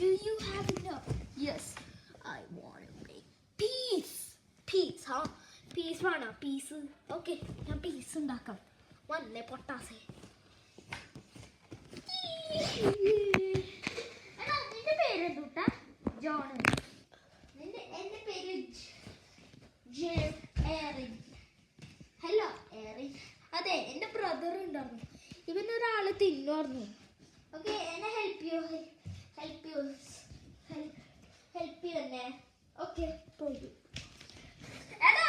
Do you have enough? Yes. I want to make peace. Peace, huh? Peace വേണോ? Peace. Okay, ഞാൻ peace ഉണ്ടാക്കാം. വന്നേ പൊട്ടാസേ. എടാ നിന്റെ പേര് എന്തുട്ടാ? ജോൺ. എന്റെ പേര് എറിൻ. Hello Erin. അതെ എൻ്റെ ബ്രദർ ഉണ്ടായിരുന്നു. ഇവനൊരാള് തിന്നുമായിരുന്നു. ഓക്കെ എന്നെ ഹെൽപ്പ് ചെയ്യൂ എന്നെ. ഓക്കെ പോയി. എടാ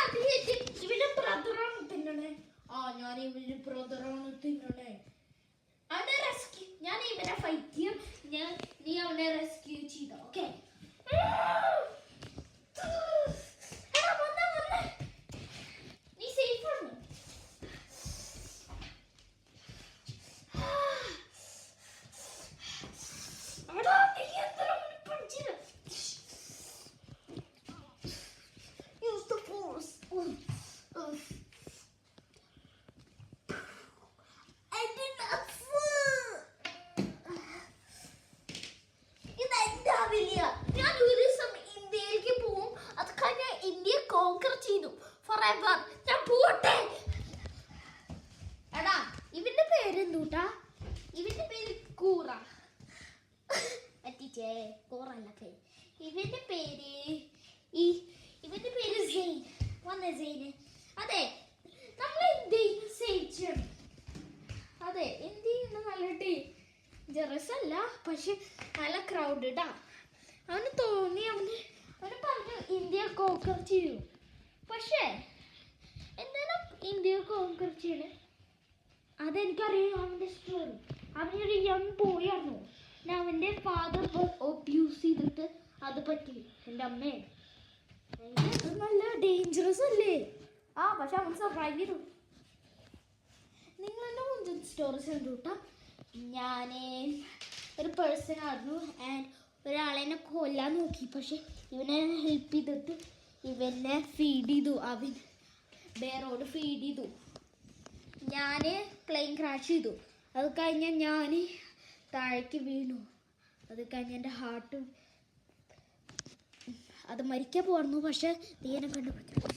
ഇവന്റെ ബ്രദറാണ് തിന്നണേ. ഞാൻ ഇവന്റെ ബ്രദറാണ് തിന്നണേ. അവനെ റെസ്ക്യൂ, ഞാൻ ഇവനെ ഫൈറ്റ് ചെയ്യും. നീ അവനെ റെസ്ക്യൂ ചെയ്ത. ഓക്കെ നീ സേഫ് ആണ്. Use the force. ഞാൻ ഒരു ദിവസം ഇന്ത്യയിലേക്ക് പോവും. അത് കഴിഞ്ഞ് ഇന്ത്യ കോൺകർ ചെയ്തു forever. ഞാൻ പോട്ടെ. എടാ ഇവന്റെ പേരെന്തൂട്ടാ? ഇവന്റെ പേര് കൂറ. പറ്റിച്ചേ, കൂറല്ല പേര്. ഇവന്റെ പേര് സെയിൻ. വന്നേ സെയിന്. അതെ നമ്മൾ ഇന്ത്യയിൽ സേവിച്ചാണ്. അതെ ഇന്ത്യയിൽ നല്ല ഡേഞ്ചറസ് അല്ല, പക്ഷെ നല്ല ക്രൗഡഡാ. അവന് തോന്നി അവന് പറഞ്ഞു ഇന്ത്യ കോൺകർ ചെയ്യും. പക്ഷേ എന്താണ് ഇന്ത്യ കോൺകർ ചെയ്യണേ? അതെനിക്കറിയാം അവൻ്റെ സ്റ്റോറി. അവനൊരു യങ് ബോയ് ആയിരുന്നു. അവൻ്റെ ഫാദർ അബ്യൂസ് ചെയ്തിട്ട് അത് പറ്റി എൻ്റെ അമ്മയെ. അത് നല്ല ഡേഞ്ചറസ് അല്ലേ? പക്ഷെ അവൻ സർവൈവ് ചെയ്തു. നിങ്ങളെന്നെ മുഞ്ചൻ സ്റ്റോറീസ് കണ്ടുകൂട്ടാ. ഞാൻ ഒരു പേഴ്സൺ ആയിരുന്നു ആൻഡ് ഒരാളെന്നെ കൊല്ലാൻ നോക്കി. പക്ഷെ ഇവനെ ഹെൽപ്പ് ചെയ്തിട്ട് ഇവനെ ഫീഡ് ചെയ്തു. അവൻ ബെയറോട് ഫീഡ് ചെയ്തു. ഞാൻ പ്ലെയിൻ ക്രാഷ് ചെയ്തു. അത് കഴിഞ്ഞ് ഞാൻ താഴേക്ക് വീണു. അത് കഴിഞ്ഞ് എൻ്റെ ഹാർട്ട് അത് മരിക്കാൻ പോയിരുന്നു. പക്ഷെ തീയനെ കണ്ടുപിടിച്ചു.